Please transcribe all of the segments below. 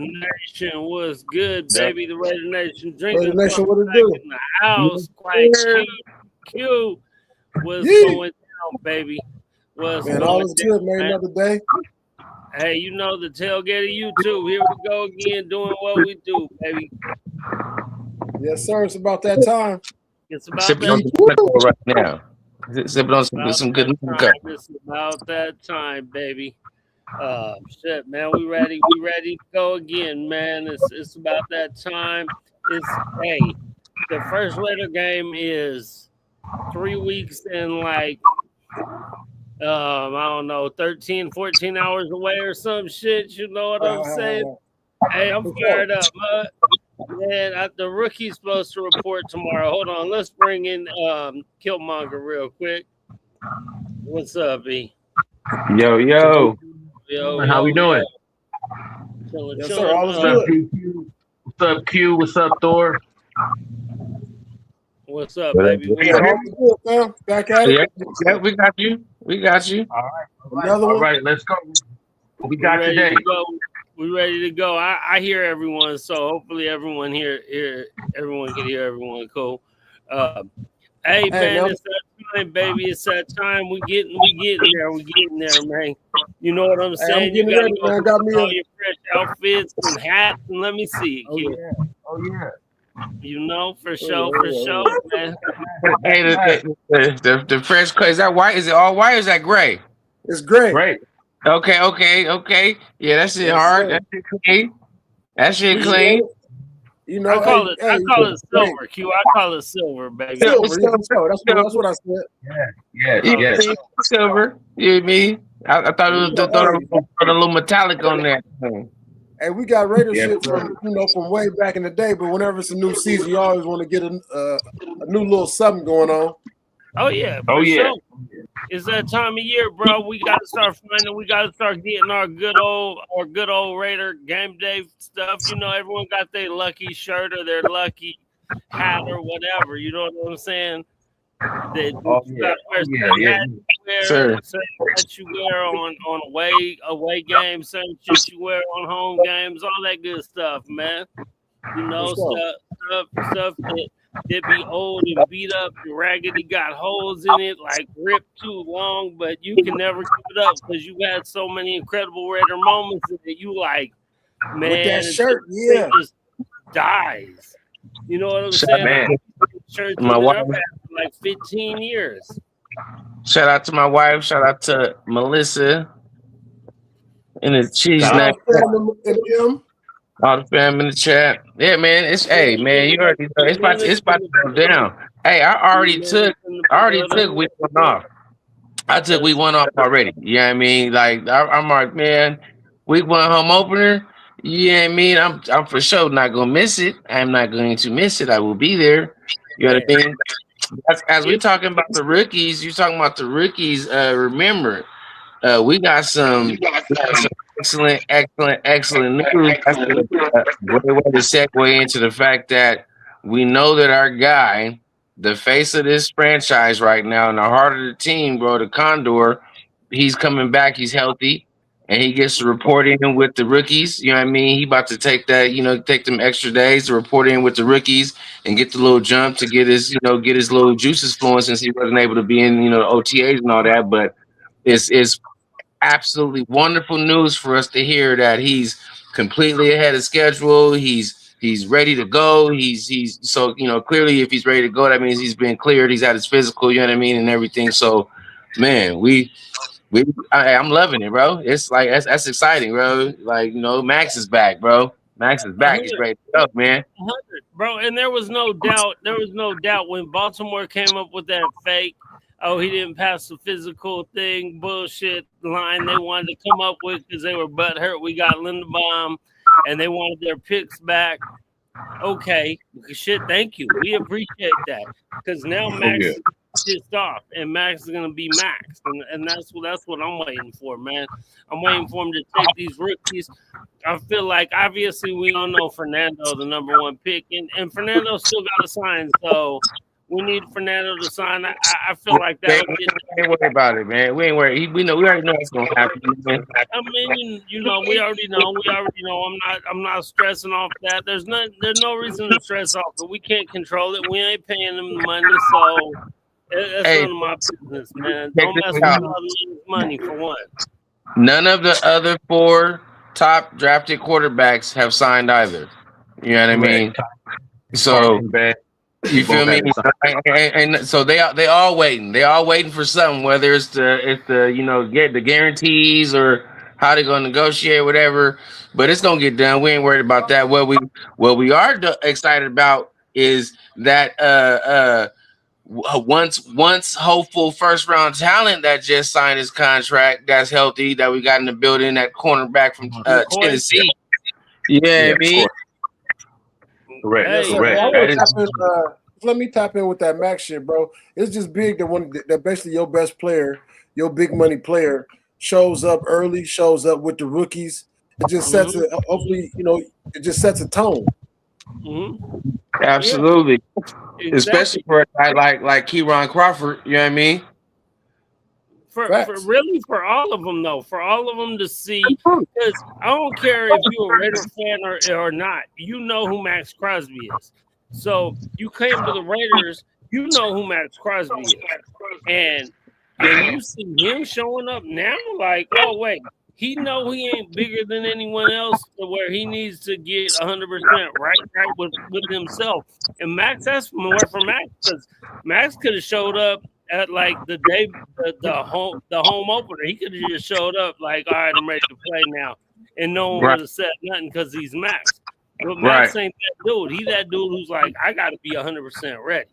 Raider Nation was good, baby. The Raider Nation Raider drinking Nation, cup what it back do? in the house. Quite Q was Yeah. going down, baby. Was Man, going all is good, down, man. man. Another day. Hey, you know the tailgate of YouTube. Here we go again, doing what we do, baby. Yes, sir. It's about that time. It's about Sipping on that. some liquor right now. Sipping on About some good that liquor. time. It's about that time, baby. Shit, man. We ready. We ready to go again, man. It's about that time. Hey, the first Raider game is 3 weeks and like I don't know, 13, 14 hours away or some shit. You know what I'm saying? Hey, I'm fired up. Man, the rookie's supposed to report tomorrow. Hold on, let's bring in Killmonger real quick. What's up, B? Yo. Yo, How we doing? Chilling, Yes, chilling. sir. All is What's up, good. Q? What's up, Q? What's up, Thor? What's up, baby? What's All up? is good, man. Back at it. Yeah, we got you. We got you. Another All one. right, let's go. What we got ready today? to go. We ready to go. I hear everyone, so hopefully everyone everyone can hear everyone. Cool. Hey man, now- it's that time, baby. It's that time. We getting there. We getting there, man. You know what I'm saying? You getting gotta ready, go man. Got me with all a- your fresh outfits and hats, and let me see it, Q. Oh yeah. You know, for sure, man. Hey, the fresh cut, is that white? Is it all white or is that gray? It's great. Great. Okay. Yeah, that shit Yes, hard. sir. That shit clean. That shit Appreciate clean. it. You know, I call it great. silver, Q. I call it silver, baby. Silver. Yeah, for sure. That's what I said. Yeah. Silver. You know what I mean? I thought it was a little metallic on that. Hey, we got Raider Yeah, shit sir. from way back in the day, but whenever it's a new season, you always want to get a new little something going on. Oh yeah, for sure. It's that time of year, bro. We gotta start getting our good old Raider game day stuff. You know, everyone got their lucky shirt or their lucky hat or whatever. You know what I'm saying? That you got certain hats you wear, Sure. certain hats you wear on away games, certain shit you wear on home games, all that good stuff, man. You know, stuff that be old and beat up and raggedy, got holes in it, like ripped too long, but you can never give it up because you had so many incredible Raider moments that you like, man. With that shirt, it just dies. You know what I'm saying? Man. Shirts My ended wife. up after like 15 years. Shout out to my wife. Shout out to Melissa and the cheese Shout snack. out to him. All the fam in the chat. Yeah, man. Hey, man. You already know it's about to go down. Hey, I already took week 1 off. I took week 1 off already. You know what I mean? Like I'm like, man, week 1 home opener. You know what I mean? I'm for sure not gonna miss it. I'm not going to miss it. I will be there. You know what I mean? As we talking about the rookies, you talking about the rookies. Remember, we got some excellent news. That's a great way to segue into the fact that we know that our guy, the face of this franchise right now, and the heart of the team, bro, the Condor, he's coming back. He's healthy, and he gets to report in with the rookies. You know what I mean? He about to take that, take them extra days to report in with the rookies and get the little jump to get his little juices flowing since he wasn't able to be in, the OTAs and all that. But it's absolutely wonderful news for us to hear that he's completely ahead of schedule. He's ready to go. He's so clearly if he's ready to go, that means he's been cleared. He's at his physical, you know what I mean, and everything. So, man, I'm loving it, bro. It's like that's exciting, bro. Like Max is back, bro. Max is back. He's ready to go, man. 100, bro. And there was no doubt when Baltimore came up with that fake, oh, he didn't pass the physical thing, bullshit line they wanted to come up with because they were butthurt. We got Linderbaum and they wanted their picks back. Okay, shit, thank you. We appreciate that because now Max is pissed off and Max is gonna be Max, and that's what I'm waiting for, man. I'm waiting for him to take these rookies. I feel like obviously we all know Fernando the number 1 pick, and Fernando still got to sign, so We need Fernando to sign. I feel like that. We ain't worried about it, man. We ain't worried. We already know it's gonna happen. Man. I mean, we already know. I'm not stressing off that. There's no reason to stress off it. We can't control it. We ain't paying them the money, so that's none of my business, man. Don't mess with other men's money for one. None of the other 4 top drafted quarterbacks have signed either. You know what I mean? So you feel me? And so they all waiting. They all waiting for something, whether it's the get the guarantees or how they're gonna negotiate, whatever. But it's gonna get done. We ain't worried about that. What we are excited about is that once hopeful first round talent that just signed his contract, that's healthy, that we got in the building, that cornerback from Tennessee. Yeah, me. Correct. Let me tap in with that Max shit, bro. It's just big that basically your best player, your big money player, shows up early, shows up with the rookies. It just sets it just sets a tone. Mm-hmm. Absolutely. Yeah. Especially for a guy like Kieran Crawford, you know what I mean? For all of them though, for all of them to see, because I don't care if you're a Raider fan or not, you know who Max Crosby is. So you came to the Raiders, you know who Max Crosby is, and when you see him showing up now, like, oh wait, he know he ain't bigger than anyone else to where he needs to get 100% right with himself. And Max, that's more for Max, because Max could have showed up at like the day the home opener. He could have just showed up like, all right, I'm ready to play now, and no one would have said nothing because he's Max. But Max ain't that dude. He that dude who's like, I got to be 100% ready,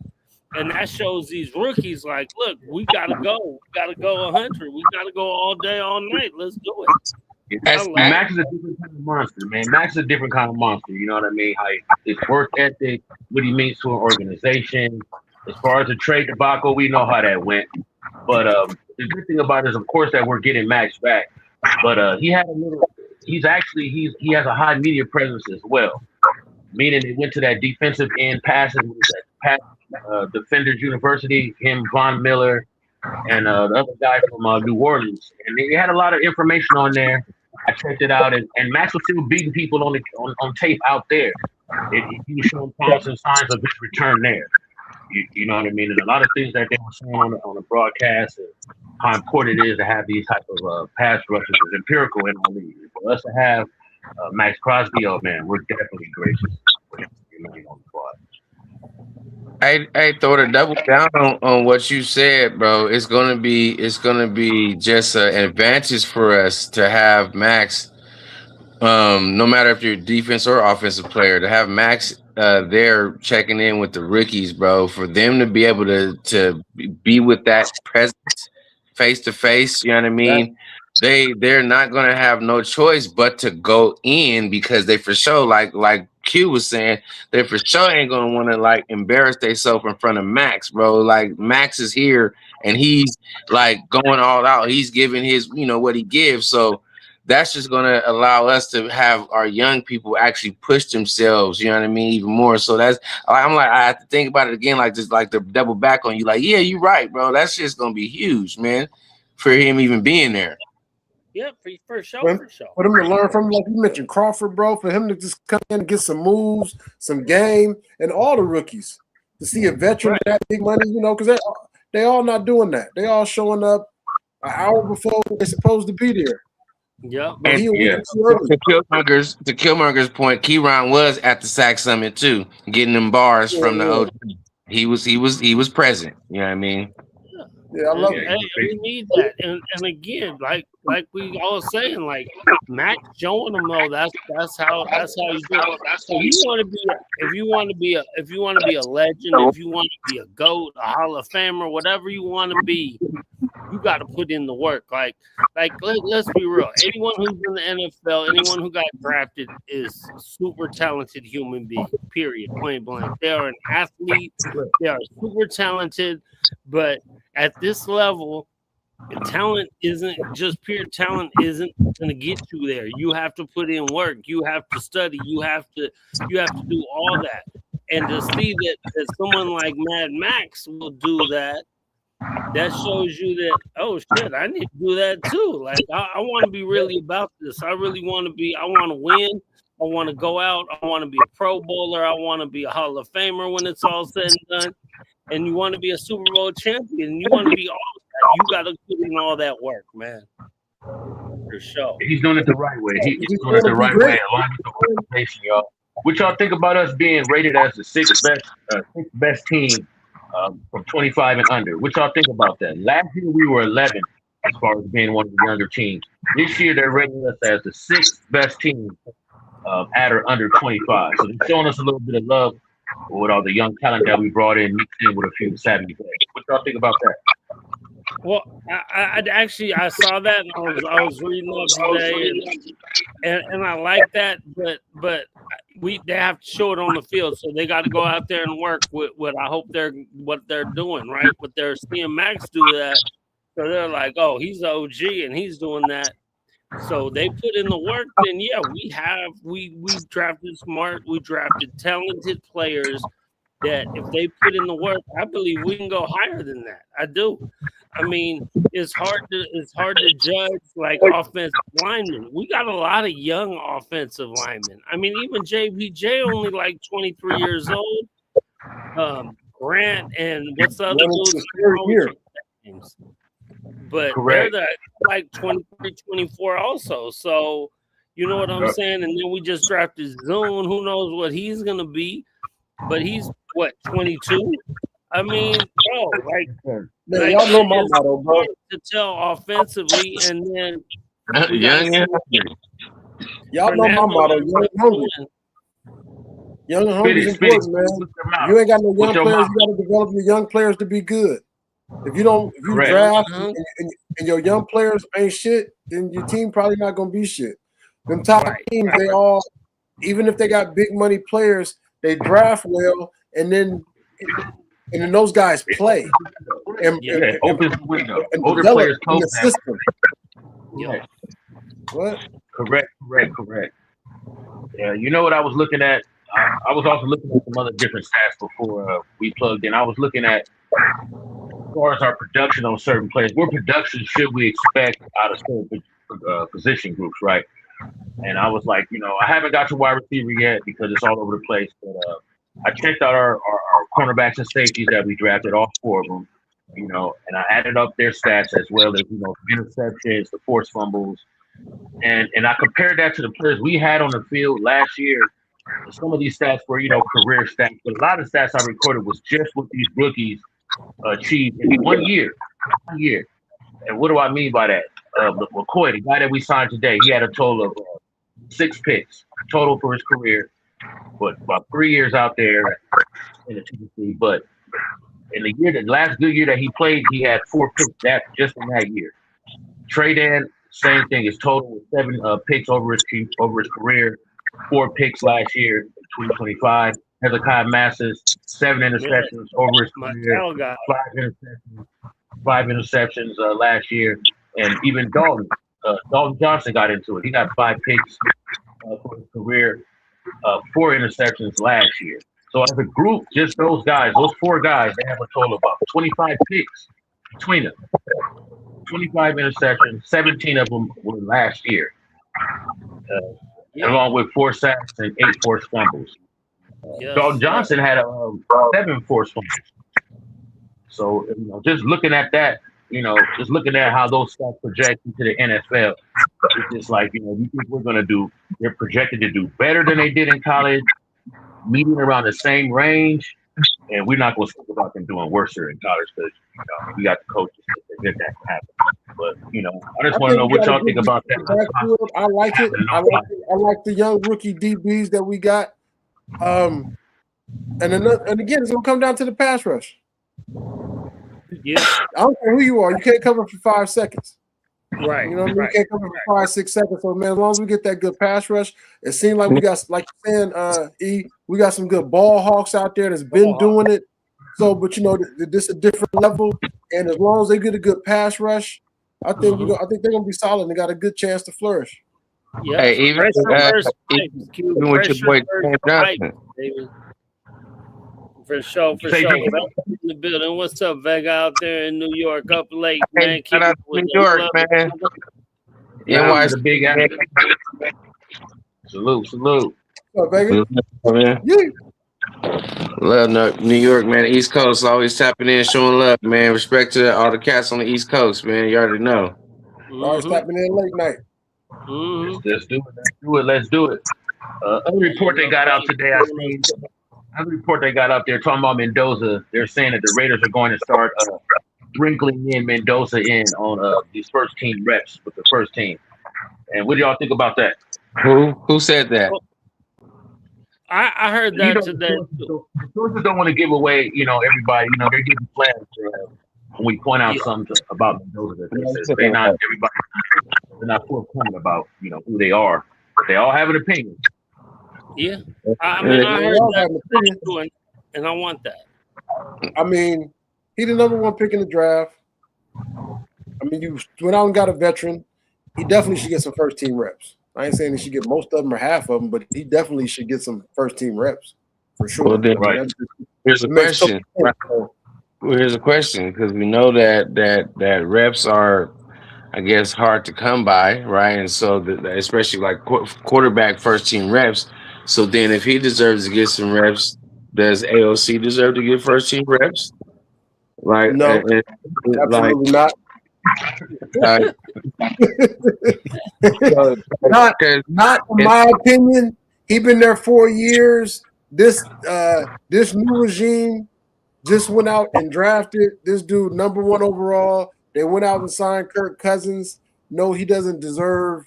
and that shows these rookies like, look, we gotta go. We gotta go 100. We gotta go all day, all night. Let's do it. Max is a different kind of monster, man. Max is a different kind of monster. You know what I mean? How his work ethic, what he means to an organization. As far as the trade debacle, we know how that went. But the good thing about it is, of course, that we're getting Max back. But he has a high media presence as well. Meaning they went to that defensive end passing with that Defenders University, him, Von Miller, and the other guy from New Orleans. And they had a lot of information on there. I checked it out, and Max was still beating people on tape out there. He was showing promising signs of his return there. You know what I mean? And a lot of things that they were saying on the broadcast and how important it is to have these type of pass rushes is empirical in our league. For us to have Max Crosby, oh man, we're definitely gracious for him to be on the squad. Hey, throw the double down on what you said, bro. It's gonna be just an advantage for us to have Max. No matter if you're a defense or offensive player, to have Max there checking in with the rookies, bro, for them to be able to be with that presence face to face, you know what I mean? They're not gonna have no choice but to go in, because they for sure, like Q was saying, they for sure ain't gonna want to like embarrass themselves in front of Max, bro. Like Max is here and he's like going all out. He's giving his, what he gives. So that's just going to allow us to have our young people actually push themselves, you know what I mean, even more. So that's, I'm like, I have to think about it again, like just like to double back on you. Like, yeah, you're right, bro. That's just going to be huge, man, for him even being there. Yeah, for sure. For them to learn from, like you mentioned, Crawford, bro, for him to just come in and get some moves, some game, and all the rookies to see a veteran that big money, because they all not doing that. They all showing up an hour before they're supposed to be there. Yeah, and to Killmonger's point, Kieran was at the Sack Summit too, getting them bars from the OG. He was present. You know what I mean? Yeah, I love it. Hey, we need that, and again, like we all saying, like Max showing them though. That's how you do it. So if you want to be a legend, if you want to be a GOAT, a Hall of Famer, whatever you want to be, you got to put in the work. Like let's be real. Anyone who's in the NFL, anyone who got drafted is super talented human being. Period. Point blank. They are an athlete. They are super talented, but at this level, talent isn't just pure talent isn't going to get you there. You have to put in work. You have to study. You have to do all that. And to see that someone like Mad Max will do that, that shows you that, oh shit, I need to do that too. Like I want to be really about this. I really want to be. I want to win. I want to go out. I want to be a Pro Bowler. I want to be a Hall of Famer when it's all said and done. And you want to be a Super Bowl champion. You want to be all that. You got to put in all that work, man. For sure. He's doing it the right way. He's doing it the right way, along with the organization, y'all. What y'all think about us being rated as the sixth best team from 25 and under? What y'all think about that? Last year we were 11 as far as being one of the younger teams. This year they're rating us as the sixth best team at or under 25. So they're showing us a little bit of love with all the young talent that we brought in, mixed in with a few savvy players. What y'all think about that? Well, I actually saw that, and I was reading up today, and I like that, but they have to show it on the field, so they got to go out there and work with what I hope what they're doing, right? But they're seeing Max do that, so they're like, oh, he's the OG and he's doing that. So they put in the work. Then yeah, we drafted smart, we drafted talented players that if they put in the work, I believe we can go higher than that. I do. I mean, it's hard to judge like offensive linemen. We got a lot of young offensive linemen. I mean, even JBJ only like 23 years old. Grant and what's the other dudes? But correct. They're like 23, 24 also. So you know what I'm saying? And then we just drafted Zune. Who knows what he's gonna be? But he's what, 22? I mean, bro, man, y'all know my motto, bro. To tell offensively, and then y'all know my motto. Young and hungry is important, man. You ain't got no young players. You got to develop your young players to be good. If you draft and your young players ain't shit, then your team probably not gonna be shit. Them top teams, they all, even if they got big money players, they draft well, and then those guys play and opens the window. And older develop players in the system. Yeah. What? Correct. Yeah, you know what I was looking at? I was also looking at some other different stats before we plugged in. I was looking at, as far as our production on certain players, what production should we expect out of certain position groups, right? And I was like, I haven't got to wide receiver yet because it's all over the place. But I checked out our cornerbacks and safeties that we drafted, all four of them, and I added up their stats as well as, interceptions, the forced fumbles. And I compared that to the players we had on the field last year. Some of these stats were, career stats, but a lot of the stats I recorded was just what these rookies achieved in 1 year. 1 year. And what do I mean by that? McCoy, the guy that we signed today, he had a total of 6 picks total for his career, but about 3 years out there in the TBC. But in the last good year that he played, he had 4 picks just in that year. Trey Dan, same thing. His total was 7 picks over his career, 4 picks last year in 2025. Hezekiah Masses, 7 interceptions over his career, 5 interceptions last year. And even Dalton Johnson got into it. He got 5 picks for his career, 4 interceptions last year. So as a group, just those 4 guys, they have a total of about 25 picks between them. 25 interceptions, 17 of them were last year, along with 4 sacks and 8 forced fumbles. Dalton Johnson had 7 forced fumbles. So, just looking at that, just looking at how those stats project into the NFL, it's just like, we think they're projected to do better than they did in college, meeting around the same range, and we're not going to think about them doing worse in college because, we got the coaches to get that to happen. But, I just want to know what y'all think about that. I like it. I like the young rookie DBs that we got. And again, it's going to come down to the pass rush. Yeah, I don't care who you are. You can't cover for 5 seconds. Right. You know what I mean? You can't cover for 5, 6 seconds. So, man, as long as we get that good pass rush, it seems like we got, like you're saying, we got some good ball hawks out there that's been doing it. So, but this is a different level, and as long as they get a good pass rush, I think they're gonna be solid. They got a good chance to flourish. Yeah. Hey, even with your boy Cam Johnson. For sure. Say, Vega Jake. in the building. What's up, Vega out there in New York, up late, man? Hey, Keep shout out it to with New the York, love. man. Yeah, NY the big ass. Salute. So, baby, man. yeah. Love New York, man. East Coast always tapping in, showing love, man. Respect to all the cats on the East Coast, man. You already know. Always tapping in late night. Let's do it. Other report they got out today, I seen. Another report they got out there talking about Mendoza. They're saying that the Raiders are going to start sprinkling in Mendoza in on these first team reps with the first team. And what do y'all think about that? Who said that? I heard that today. The sources don't want to give away, everybody. They're giving flags when we point out something about Mendoza that they're not forthcoming about, who they are. But they all have an opinion. Yeah, I mean, I heard that too, and I want that. I mean, he the number one pick in the draft. I mean, you went out and got a veteran. He definitely should get some first team reps. I ain't saying he should get most of them or half of them, but he definitely should get some first team reps for sure. Well, then, right. Here's a question. Here's a question, because we know that reps are, I guess, hard to come by, right? And so, especially like quarterback first team reps. So then, if he deserves to get some reps, does AOC deserve to get first team reps? Like, no, absolutely not. Not in my opinion. He been there 4 years. This new regime just went out and drafted this dude number 1 overall. They went out and signed Kirk Cousins. No, he doesn't deserve.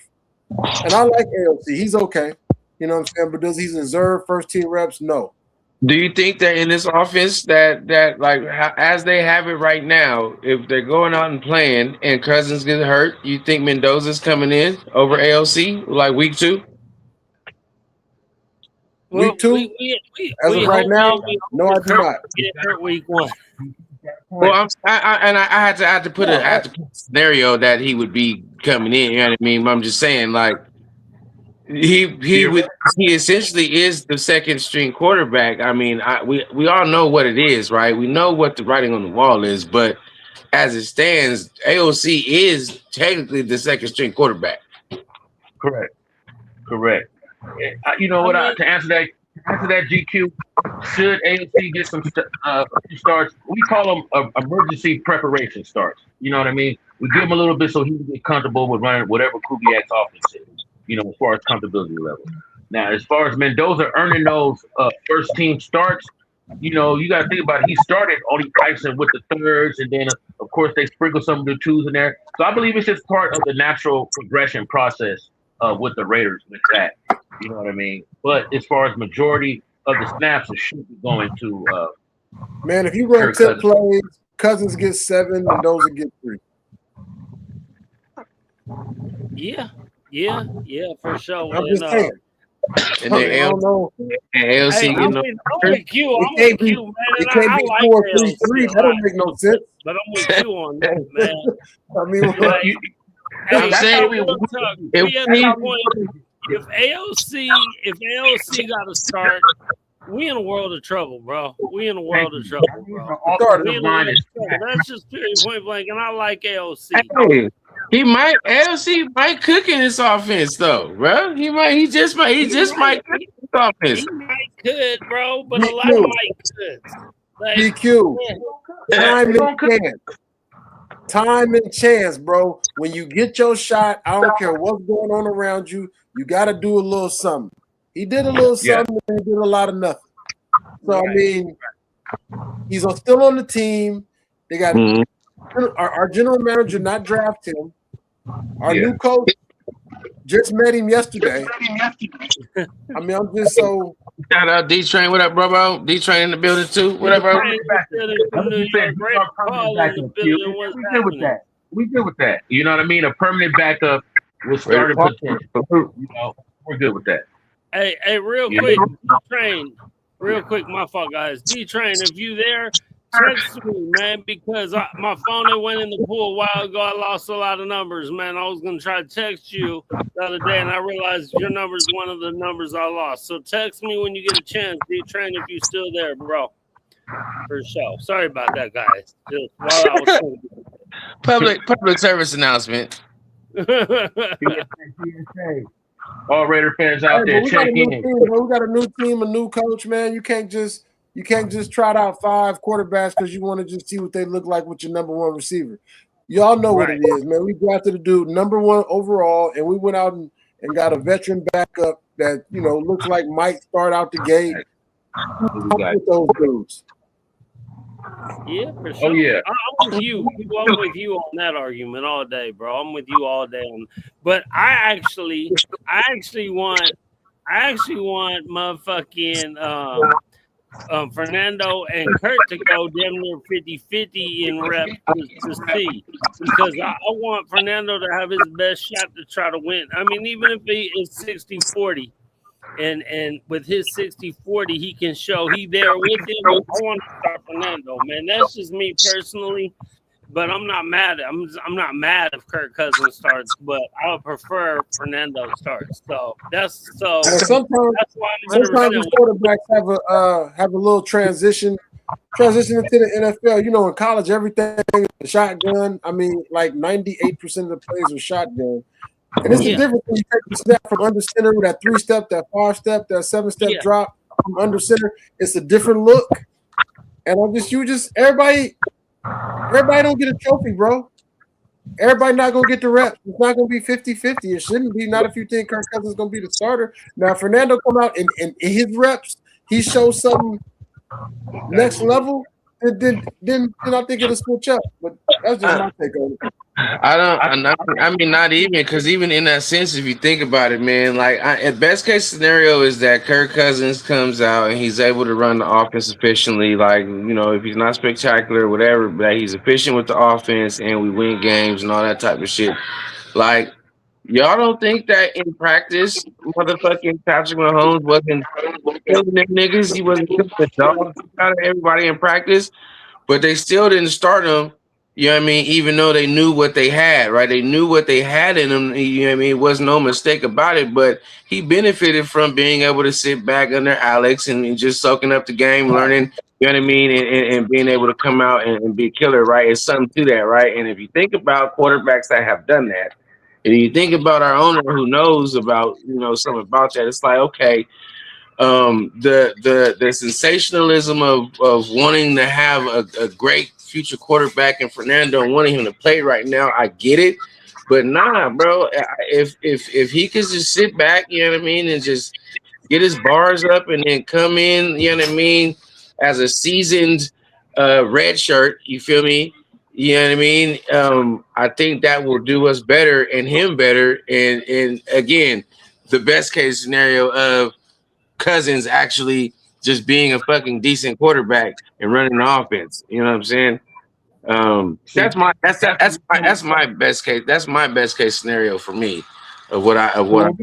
And I like AOC. He's okay. You know what I'm saying? But does he deserve first team reps? No. Do you think that in this offense that like as they have it right now, if they're going out and playing and Cousins get hurt, you think Mendoza's coming in over AOC like week 2? Week 2? As of right now, no, I do not. Get hurt week 1. Well, I had to put a scenario that he would be coming in. You know what I mean? I'm just saying, like he essentially is the second string quarterback. I mean, we all know what it is, right? We know what the writing on the wall is, but as it stands, AOC is technically the second string quarterback. Correct. You know what? To answer that, GQ, should AOC get some starts? We call them emergency preparation starts. You know what I mean? We give him a little bit so he can get comfortable with running whatever Kubiak's offense is. As far as comfortability level. Now, as far as Mendoza earning those first team starts, you got to think about it. He started only practicing with the thirds, and then of course they sprinkle some of the twos in there. So I believe it's just part of the natural progression process with the Raiders with that. You know what I mean? But as far as majority of the snaps, it should be going to man. If you run 10 plays, Cousins gets 7, Mendoza gets 3. Yeah, for sure. I'm just saying. And then AOC, I'm with you, man. It can't be 4, 3, 3. That don't make no sense. But I'm with you on that, man. I mean, I'm saying if AOC got to start, we in a world of trouble, bro. We in a world of trouble, bro. That's just period point blank, and I like AOC. Hey, AOC might cook in this offense though, bro. He just might cook in this offense. He might could, bro, but a lot of might could. DQ. Time and chance, bro. When you get your shot, I don't care what's going on around you, you got to do a little something. He did a little something, and he did a lot of nothing. So, I mean, he's still on the team. They got our general manager not draft him. Our new coach just met him yesterday. I mean, I'm just so. Shout out D-Train. What up, bro? D-Train in the building too. What up, bro? We good with that. You know what I mean? A permanent backup with starting potential. We're good with that. Hey, real quick, D-Train. Real quick, my fault, guys. D-Train, if you there, text me, man, because my phone that went in the pool a while ago. I lost a lot of numbers, man. I was going to try to text you the other day, and I realized your number is one of the numbers I lost. So text me when you get a chance, D-Train, if you're still there, bro. For sure. Sorry about that, guys. Just while I was Public service announcement. PSA. All Raider fans out Hey, there, but we got a check new in. team, bro. We got a new team, a new coach, man. You can't just trot out 5 quarterbacks because you want to just see what they look like with your number 1 receiver. Y'all know what it is, man. We drafted a dude number 1 overall, and we went out and got a veteran backup that looks like might start out the gate with those dudes. Yeah, for sure. Oh yeah, I'm with you. I'm with you on that argument all day, bro. I'm with you all day on. But I actually want motherfucking Fernando and Kurt to go damn near 50-50 in reps to see, because I want Fernando to have his best shot to try to win. I mean, even if he is 60-40. And with his 60-40, he can show he there with him. I want to start Fernando, man. That's just me personally, but I'm not mad. I'm not mad if Kirk Cousins starts, but I would prefer Fernando starts. So that's why sometimes the quarterbacks have a little transition into the NFL. In college, everything is a shotgun. I mean, like 98% of the plays are shotgun. And it's a difference when you take the snap from under center, that 3-step, that 5-step, that 7-step drop from under center. It's a different look. And everybody don't get a trophy, bro. Everybody not gonna get the reps. It's not gonna be 50-50. It shouldn't be. Not if you think Kirk Cousins is gonna be the starter. Now Fernando come out and in his reps, he shows something next level. Then I think it'll switch up. But that's just my take on it. I mean, not even, because even in that sense, if you think about it, man, like at best case scenario is that Kirk Cousins comes out and he's able to run the offense efficiently. Like, if he's not spectacular or whatever, but he's efficient with the offense and we win games and all that type of shit. Like, y'all don't think that in practice, motherfucking Patrick Mahomes wasn't killing them niggas? He wasn't killing the dog out of everybody in practice, but they still didn't start him. You know what I mean? Even though they knew what they had, right? They knew what they had in them. You know what I mean? It was no mistake about it, but he benefited from being able to sit back under Alex and just soaking up the game, learning, you know what I mean? And being able to come out and be a killer, right? It's something to that, right? And if you think about quarterbacks that have done that, and you think about our owner who knows about, something about that, it's like, okay, the sensationalism of wanting to have a great future quarterback in Fernando and wanting him to play right now, I get it, but nah, bro. If he could just sit back, you know what I mean, and just get his bars up and then come in, you know what I mean, as a seasoned red shirt, you feel me? You know what I mean? I think that will do us better and him better. And again, the best case scenario of Cousins actually just being a fucking decent quarterback and running the offense. You know what I'm saying? That's my best case. That's my best case scenario for me of what I. When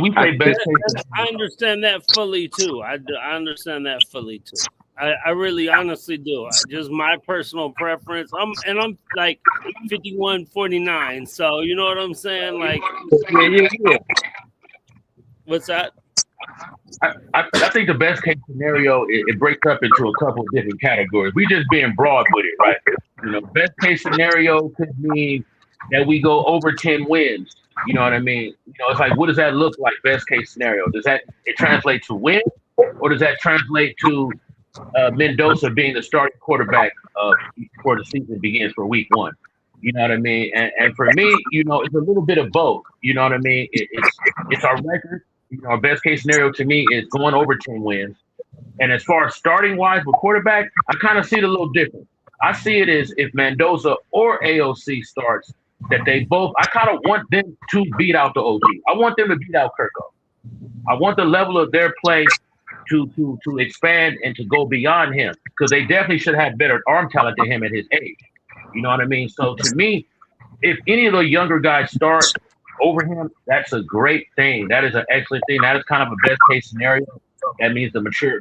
we play best case, I understand that fully too. I understand that fully too. I really honestly do. Just my personal preference. I'm like 51-49. So you know what I'm saying? Like, yeah. What's that? I think the best case scenario, it breaks up into a couple of different categories. We just being broad with it, right? Best case scenario could mean that we go over 10 wins. You know what I mean? It's like, what does that look like? Best case scenario. Does that translate to win, or does that translate to Mendoza being the starting quarterback before the season begins for week 1? You know what I mean? And for me, it's a little bit of both. You know what I mean? It's our record. Our best case scenario to me is going over 10 wins. And as far as starting wise with quarterback, I kind of see it a little different. I see it as if Mendoza or AOC starts, that they both, I kind of want them to beat out the OG. I want them to beat out Kirko. I want the level of their play to expand and to go beyond him, because they definitely should have better arm talent than him at his age. You know what I mean? So to me, if any of the younger guys start over him, that's a great thing. That is an excellent thing. That is kind of a best case scenario. That means the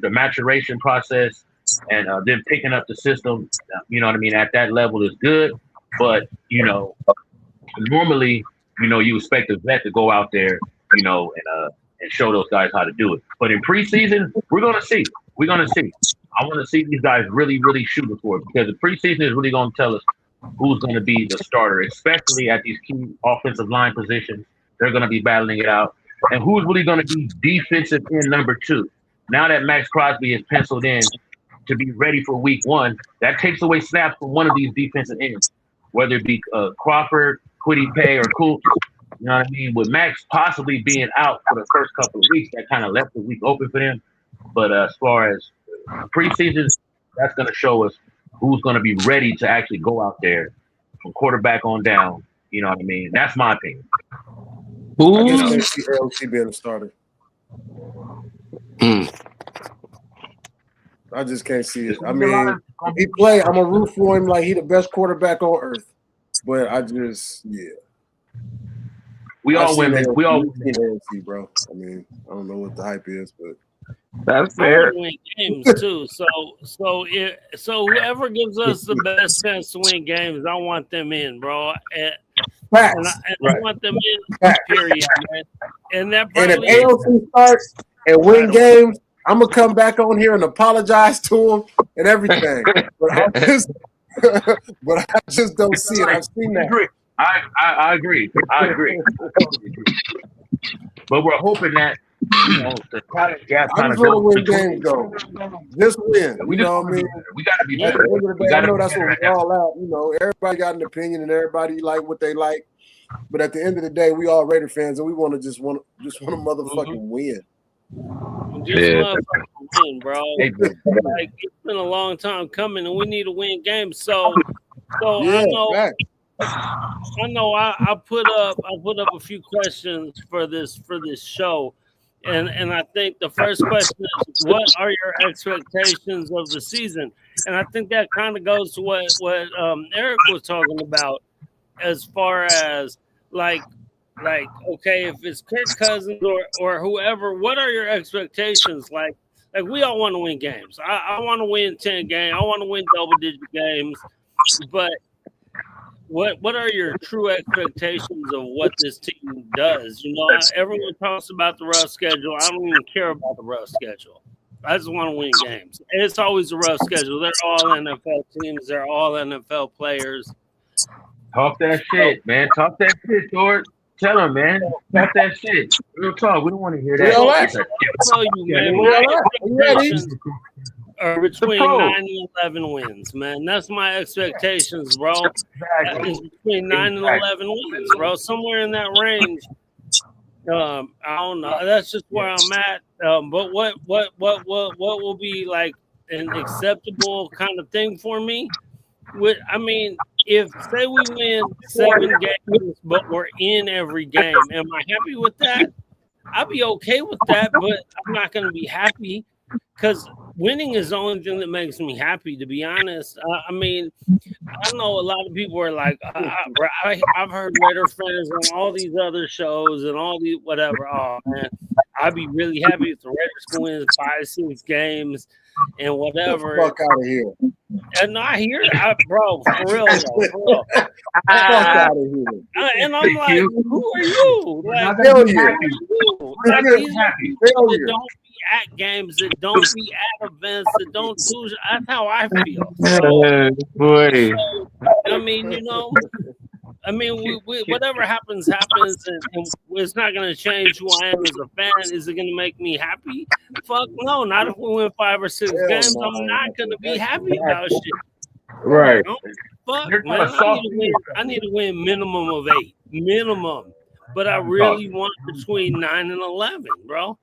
maturation process and them picking up the system, you know what I mean, at that level is good. But, normally, you expect a vet to go out there, and show those guys how to do it. But in preseason, we're going to see. We're going to see. I want to see these guys really, really shooting for it because the preseason is really going to tell us who's going to be the starter, especially at these key offensive line positions. They're going to be battling it out. And who's really going to be defensive end number 2? Now that Max Crosby is penciled in to be ready for week 1, that takes away snaps from one of these defensive ends, whether it be Crawford, Kwity Paye, or Coops. You know what I mean? With Max possibly being out for the first couple of weeks, that kind of left the week open for them. But as far as preseason, that's going to show us who's going to be ready to actually go out there from quarterback on down. You know what I mean? That's my opinion. I just can't see LC being a starter. I just can't see it. I mean, he play. I'm a root for him like he the best quarterback on earth. But I just, we all win. We all win AFC, bro. I mean, I don't know what the hype is, but that's fair. Win games too. So whoever gives us the best chance to win games, I want them in, bro. And I want them in. Period, man. And if AFC starts and win games, I'm gonna come back on here and apologize to him and everything. But I just don't see it. I've seen that. I agree. But we're hoping that the talent gap kind of goes win games though. Just win. You know what I mean? We got to be better. I know that's what we're all out. You know, everybody got an opinion and everybody like what they like. But at the end of the day, we all Raider fans and we want to motherfucking win. Win, bro. Like it's been a long time coming, and we need to win games. So I know. I put up a few questions for this show, and I think the first question is, what are your expectations of the season? And I think that kind of goes to what Eric was talking about, as far as like okay, if it's Kirk Cousins or whoever, what are your expectations? Like we all want to win games. I want to win 10 games. I want to win double-digit games. But what are your true expectations of what this team does? You know, everyone talks about the rough schedule. I don't even care about the rough schedule. I just want to win games. And it's always a rough schedule. They're all NFL teams. They're all NFL players. Talk that shit, man. Talk that shit, George. Tell him, man. Talk that shit. Real talk. We don't want to hear that. I'll tell you, man. My expectations are between 9 and 11 wins, man. That's my expectations, bro. It's between 9 and 11 wins, bro. Somewhere in that range. I don't know. That's just where I'm at. But what will be like an acceptable kind of thing for me? If say we win 7 games, but we're in every game, am I happy with that? I'll be okay with that, but I'm not going to be happy because winning is the only thing that makes me happy, to be honest. I know a lot of people are like, I've heard Raider fans on all these other shows and all these whatever. Oh, man, I'd be really happy if the Raiders can win 5-6 games and whatever. Get the fuck out of here. And I hear it, bro, for real, though. For real. Fuck out of here. And I'm like, who are you? Like, Failure. That don't be at games, that don't be at events, that don't do. That's how I feel. So, I mean, you know. We whatever happens, and it's not going to change who I am as a fan. Is it going to make me happy? Fuck no, not if we win 5 or 6 games. I'm not going to be happy about shit. Right. Fuck, man. I need to win minimum of 8. Minimum. But I really want between 9 and 11, bro.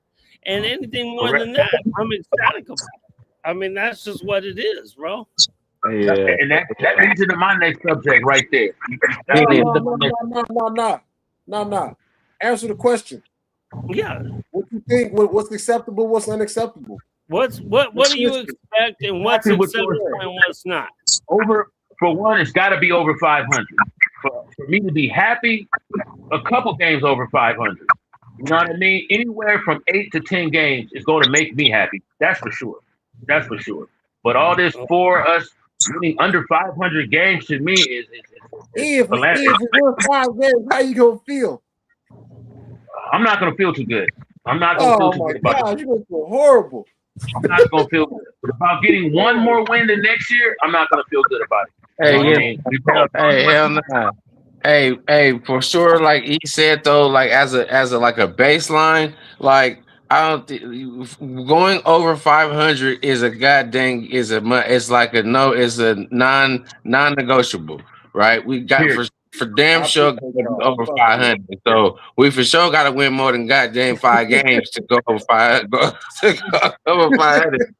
And anything more than that, I'm ecstatic about it. That's just what it is, bro. Yeah. And that leads into my next subject right there. No. Answer the question. Yeah. What you think? What's acceptable? What's unacceptable? What do you expect, and what's acceptable and what's not? For one, it's got to be over 500. For me to be happy, a couple games over 500. You know what I mean? Anywhere from 8 to 10 games is going to make me happy. That's for sure. But all this for us winning under 500 games to me is if we win 5 games, how you gonna feel? I'm not gonna feel too good. I'm not gonna feel too good about it. You're gonna feel horrible. I'm not gonna feel good about getting one more win the next year. I'm not gonna feel good about it. Hey, You know what I yeah, mean? hell no. Hey, for sure. Like he said though, like as a like a baseline, like I don't going over 500 is a goddamn it's like a no, it's a non-negotiable, right? We got Period. for damn I sure appreciate gotta y'all. be over Fuck 500. So we for sure got to win more than goddamn 5 games to go over to go over 500.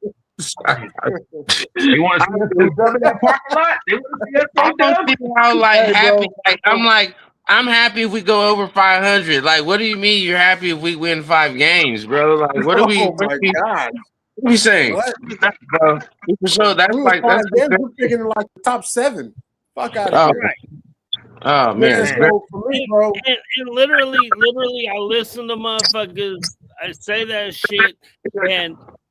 They want to see us go dub in that parking lot. They want to see us I go don't dub. see how like Hey, happy. bro. I'm happy if we go over 500. Like, what do you mean you're happy if we win 5 games, bro? Like, what are we? Oh my God. What are we saying? What? Bro, for sure, that's We were like that's 5 games. We're picking like the top 7. Fuck out of oh, here. oh Man, man. so for me, bro, And literally, I listen to motherfuckers. I say that shit,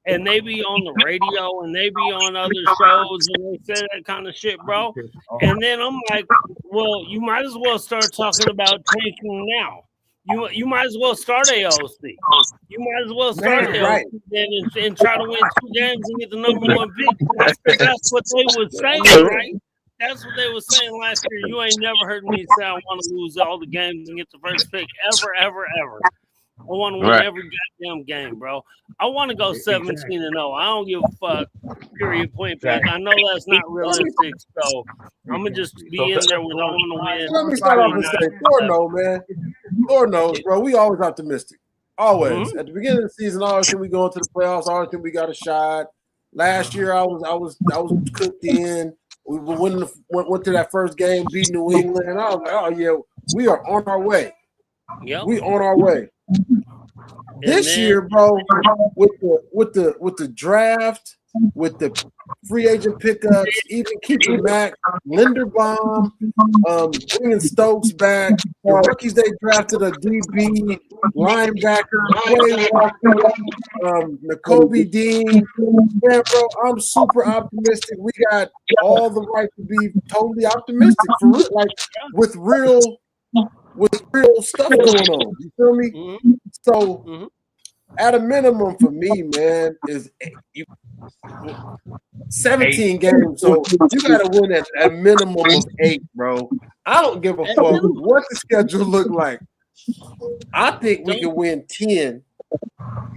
and they be on the radio and they be on other shows and they say that kind of shit, bro. And then I'm like, well, you might as well start talking about tanking now. You might as well start AOC. You might as well start Man, AOC right. then and try to win 2 games and get the #1 pick. That's what they were saying, right? That's what they were saying last year. You ain't never heard me say I want to lose all the games and get the first pick ever. I want to win Right. every goddamn game, bro. I want to go 17-0. I don't give a fuck. Period. Point blank. I know that's not realistic, so I'm gonna just be in there with I want to win. Let me start off and say, Lord knows, man. Lord knows, bro. We always optimistic. Always. At the beginning of the season, I always think we go into the playoffs. I always think we got a shot. Last year, I was cooked in. We went to that first game, beat New England, and I was like, oh yeah, we are on our way. Yep. We on our way. This year, bro, with the draft, with the free agent pickups, even keeping Mac, Linderbaum, bringing Stokes back, the rookies they drafted a DB, linebacker, Quay Walker, Nakobe Dean. Yeah, bro, I'm super optimistic. We got all the right to be totally optimistic for real, like with real stuff going on. You feel me? So at a minimum for me, man, is 17 games. So you gotta win at a minimum of 8, bro. I don't give a fuck what the schedule look like. I think we can win 10.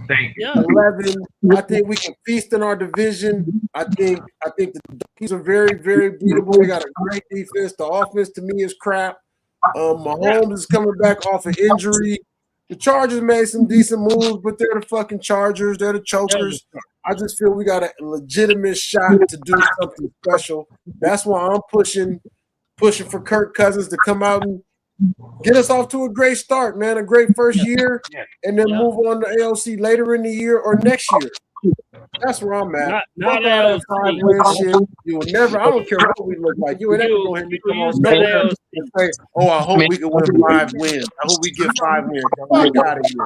Thank you. 11. I think we can feast in our division. I think the Donkeys are very, very beatable. They got a great defense. The offense to me is crap. Mahomes is coming back off an injury. The Chargers made some decent moves, but they're the fucking Chargers. They're the chokers. I just feel we got a legitimate shot to do something special. That's why I'm pushing for Kirk Cousins to come out and get us off to a great start, man. A great first year, and then move on to AOC later in the year or next year. That's where I'm at. Not Fuck all that AOC. 5-win shit. You will never. I don't care what we look like. You would never go ahead and come on nowhere and say, "Oh, I hope we can win 5 wins. I hope we get 5 wins." Fuck out of here.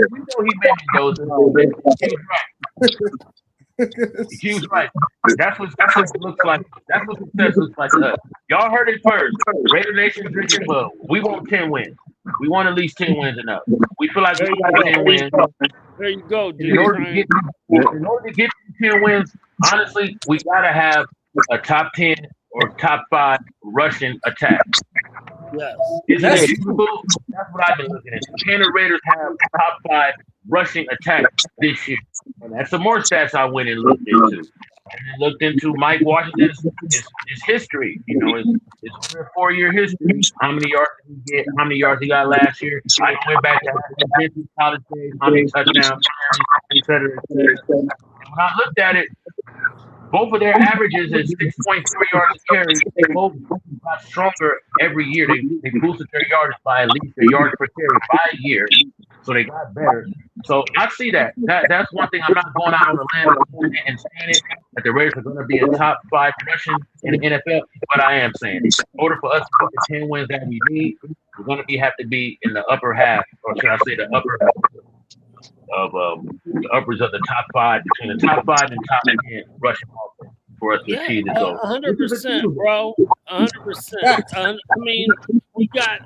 We know he mentioned those. He was right. That's what it looks like. That's what success looks like to us. Y'all heard it first. Raider Nation drinking bug. We want 10 wins. We want at least 10 wins enough. We feel like we got 10 wins. There you go, dude. In order to get 10 wins, honestly, we gotta have a top 10 or top 5 rushing attack. Yes. Is that achievable? That's what I've been looking at. Can the Raiders have top 5 rushing attack this year? And that's some more stats I went and looked into. And looked into Mike Washington's his history. You know, his 3 or 4 year history. How many yards did he get? How many yards he got last year? I went back to his college days, how many touchdowns, et cetera, et cetera. And when I looked at it, both of their averages is 6.3 yards a carry. They both got stronger every year. They boosted their yardage by at least a yard per carry by a year. So they got better. So I see that. That's one thing. I'm not going out on the limb and saying it that the Raiders are going to be a top 5 rushing in the NFL, but I am saying it. In order for us to get the 10 wins that we need, we're going to have to be in the upper half, or should I say the upper of the uppers of the top 5, between the top 5 and top 10 rushing offense for us to achieve the goal. 100%, bro. 100%. I mean, we got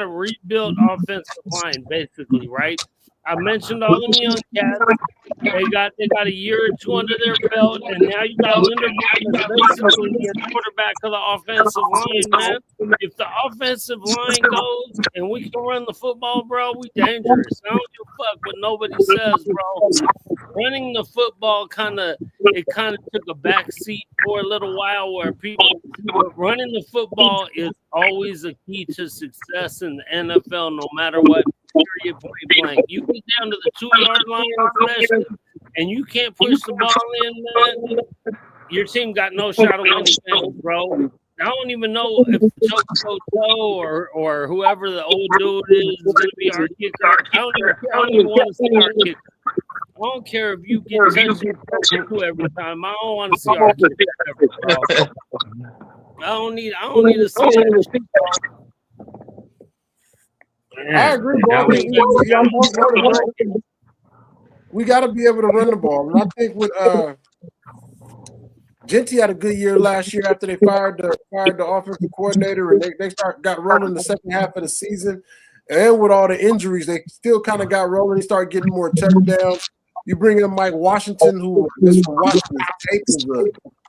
a rebuilt offensive line, basically, right? I mentioned all them young cats. They got a year or two under their belt, and now you got Linderbaum that's basically the quarterback of the offensive line, man. If the offensive line goes and we can run the football, bro, we dangerous. I don't give a fuck what nobody says, bro. Running the football kind of took a back seat for a little while, where but running the football is always a key to success in the NFL, no matter what. Period, point blank. You get down to the 2-yard line, especially, and you can't push the ball in, man. Your team got no shot of winning games, bro. I don't even know if Joe or whoever the old dude is going to be our kicker. I don't even want to see our kicker. I don't care if you get touched every time. I don't want to see our kicker ever, bro. I don't need to see that. I agree, bro. We got to be able to run the ball. And I think with Genty had a good year last year after they fired the offensive coordinator, and they got rolling the second half of the season. And with all the injuries, they still kind of got rolling. They started getting more touchdowns. You bring in Mike Washington, who is from Washington State,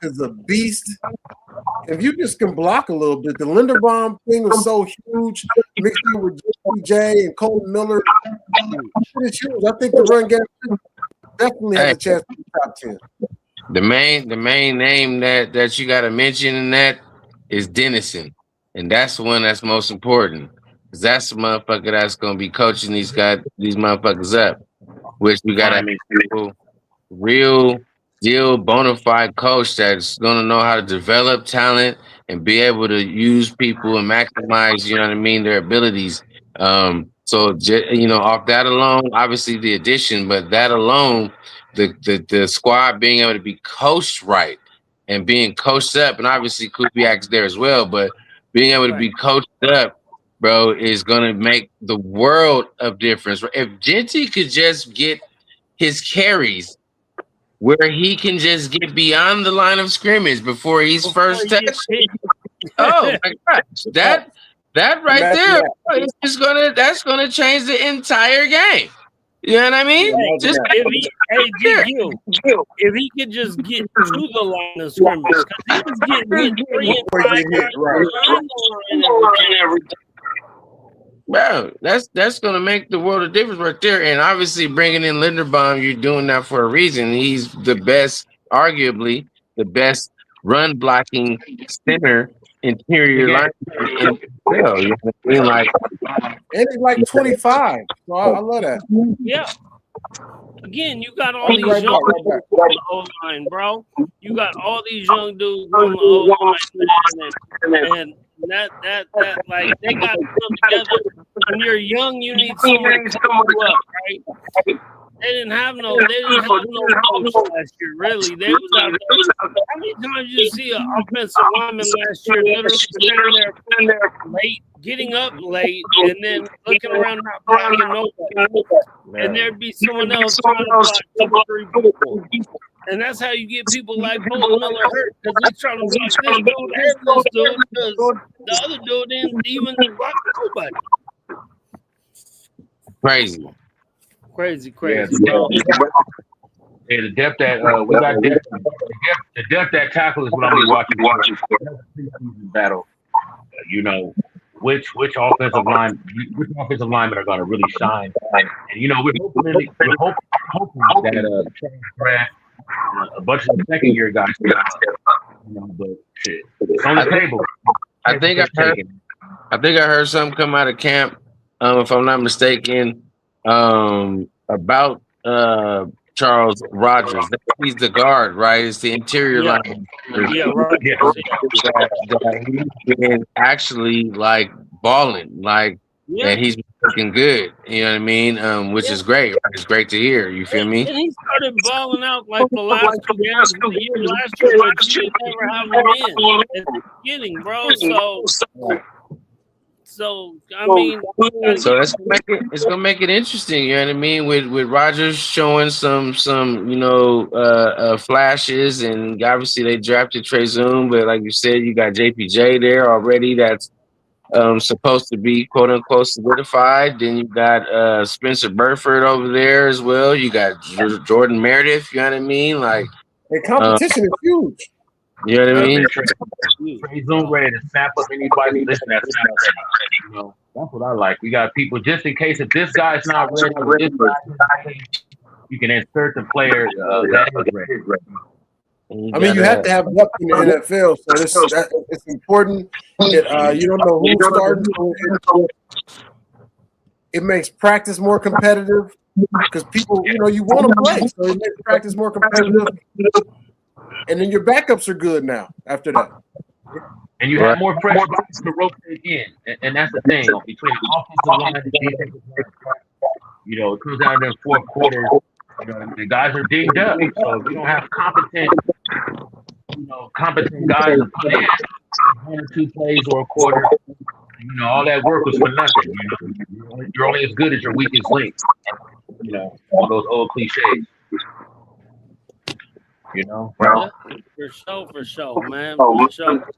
is a beast. If you just can block a little bit, the Linderbaum thing was so huge, mixed in with JPJ and Colton Miller. It's huge. I think the run game definitely has a chance to be top 10. The main name that you got to mention in that is Dennison, and that's the one that's most important, because that's the motherfucker that's gonna be coaching these motherfuckers up. Which we got to make real deal bona fide coach that's gonna know how to develop talent and be able to use people and maximize, you know what I mean, their abilities. So off that alone, obviously the addition, but that alone, the squad being able to be coached right and being coached up, and obviously Kubiak's there as well, but being able to be coached up, bro, is gonna make the world of difference. If Genty could just get his carries where he can just get beyond the line of scrimmage before he's first touched. Oh my gosh, that right there is that's gonna change the entire game. You know what I mean? Just if he could just get to the line of scrimmage, because he was getting hit 3 and 5 Bro, that's gonna make the world of difference right there. And obviously, bringing in Linderbaum, you're doing that for a reason. He's the best, arguably the best run blocking center interior line. And he's like 25. So I love that. Yeah. Again, you got all these young dudes on the O-line, bro. You got all these young dudes on the O-line, and that like they got to come together. When you're young, you need someone to come you up, right? They didn't have no coach last year, really. They was out there. How many times you see an offensive lineman last year literally sitting there late, getting up late, and then looking around not blocking nobody? And there'd be someone else trying to block 2 or 3 people. And that's how you get people like Colton Miller hurt, because he's trying to block this dude and this dude, because the other dude didn't even block nobody. Crazy. Yeah, the depth that we got the depth that tackle is what I'm watching for battle. Which offensive linemen are going to really shine, and we're hoping that Brad, a bunch of the second year guys, but shit, it's on the table. I think I heard something come out of camp, if I'm not mistaken, about Charles Rogers. He's the guard, right? It's the interior line. Yeah, right. That he's been actually like balling, and he's looking good. You know what I mean? Which is great. Right? It's great to hear. You feel me? And he started balling out like the last 2 games of the year last year, but you never have him in at the beginning, bro. So I mean, so it's gonna make it interesting. You know what I mean? With Rodgers showing some flashes, and obviously they drafted Trey Zoom, but like you said, you got JPJ there already. That's supposed to be quote unquote solidified. Then you got Spencer Burford over there as well. You got Jordan Meredith. You know what I mean? Like, and competition is huge. you know what I mean? Trey Zoom ready to snap up anybody. Listen, that's not ready. You know, that's what I like. We got people just in case if this guy's not ready, or this guy's ready, you can insert the player that is ready. I mean, you have to have depth in the NFL, so it's important. You don't know who's starting. So it makes practice more competitive because people, you want to play, so it makes practice more competitive. And then your backups are good now after that. And you have more pressure to rotate in, and that's the thing between the offensive line and defensive line. It comes out in the fourth quarter. The guys are dinged up, so if you don't have competent guys to put in 1 or 2 plays or a quarter, all that work was for nothing. You're only as good as your weakest link. All those old cliches. For sure, man. For sure,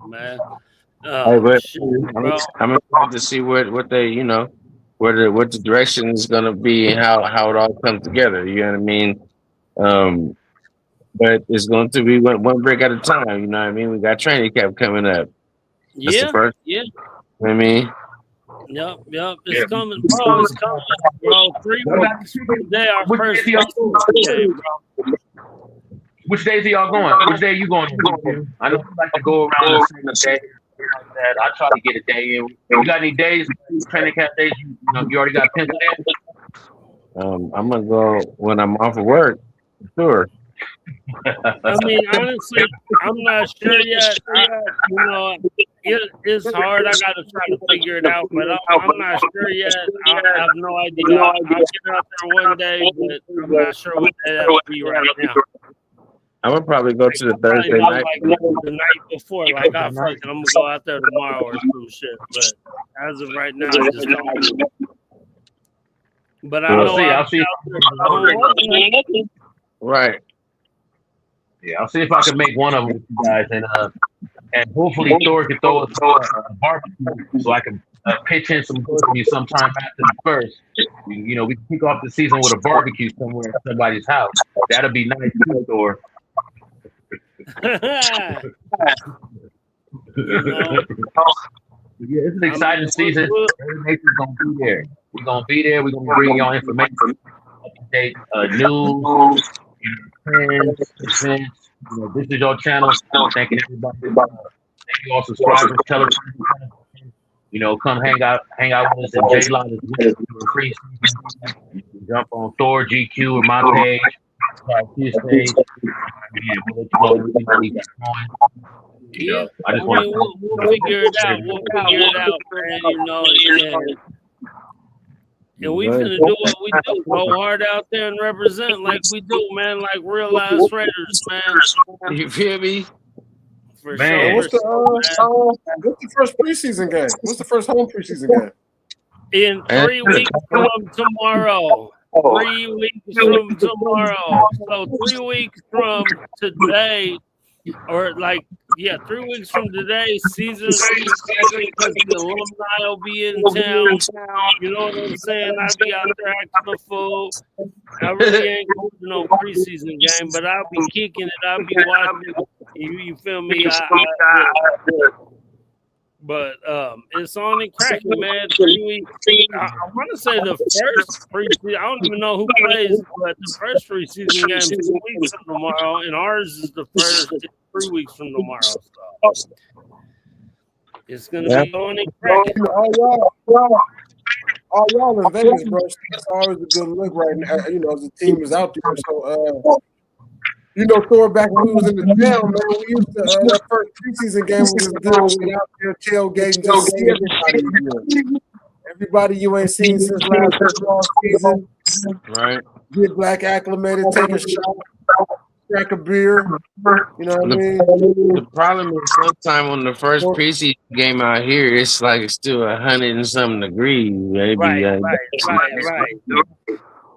man. I'm excited to see what they, what the direction is going to be and how it all comes together. You know what I mean? But it's going to be one break at a time. You know what I mean? We got training camp coming up. That's the first. Yeah. You know what I mean? Yep. It's coming, bro. It's coming, bro. 3 weeks today, our first game, bro. Which days are y'all going? Which day are you going? I know you like to go around the same day. Like that. I try to get a day in. You got any days, training camp days? You already got penciled in? I'm gonna go when I'm off of work. Sure. I mean, honestly, I'm not sure yet. It's hard. I got to try to figure it out, but I'm not sure yet. I have no idea. I'll get out there one day, but I'm not sure what that will be right now. I would probably go to the Thursday night. The night before, I'm gonna go out there tomorrow or some shit. But as of right now, I just don't. But I know I'll see. Right. Yeah, I'll see if I can make one of them with you guys, and hopefully Thor can throw a barbecue so I can pitch in some good for you sometime after the first. We can kick off the season with a barbecue somewhere at somebody's house. That'll be nice, Thor. Yeah, it's an exciting season. Everybody's gonna be there. We're gonna be there. We're gonna bring y'all information, update, news, trends, events. This is your channel. Thanking everybody. Thank you all subscribers. Tell us. Come hang out with us at J-Lot as well. Free. You can jump on Thor GQ or my page. His page. We'll let you know we got going. I just want to. We'll figure it out. Man. And we finna do what we do. Go hard out there and represent like we do, man. Like real ass Raiders, man. You feel me? For man, sure. What's the first preseason game? What's the first home preseason game? In 3 weeks from tomorrow. 3 weeks from tomorrow. So 3 weeks from today, or 3 weeks from today, season because the alumni will be in town. You know what I'm saying? I'll be out there acting a fool. I really ain't going to no preseason game, but I'll be kicking it. I'll be watching. You feel me? But it's on and cracking, man. 3 weeks. I want to say the first preseason. I don't even know who plays, but the first preseason game is 2 weeks from tomorrow, and ours is the first 3 weeks from tomorrow. So it's gonna be on and cracking. All y'all in Vegas, bro. It's always a good look right now. As the team is out there. So Thor, back when we was in the town, man, we used to that first preseason game was good. We out there tailgating, just see everybody you ain't seen since last football season. Right. Get black acclimated, take a shot, crack a beer. You know what I mean? The problem is sometime on the first preseason game out here, it's still 100 and something degrees, maybe. Right.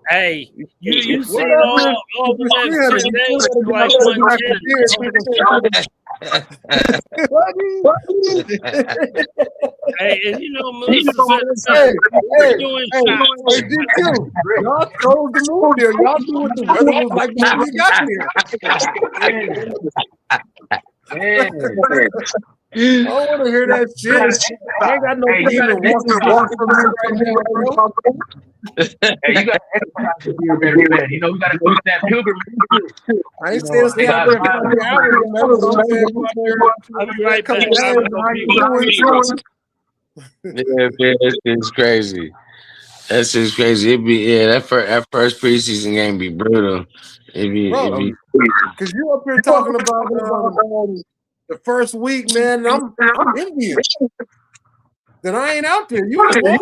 Hey, you see it all over the next 3 days like 110. Hey, and you know, Melissa said, doing shots. DQ, y'all chose the move there. Y'all knew what the weather was like when we got here. I don't want to hear that shit. I ain't got no demon walking from me right now, bro. Hey, you got to man. You know, we got to do that pilgrimage. I ain't saying stay out there for 3 hours, man. I'll be right back. Yeah, it's crazy. That's just crazy. It'd be that first preseason game be brutal. It'd be because you up here talking about the first week, man. And I'm envious. Then I ain't out there. You know what I mean?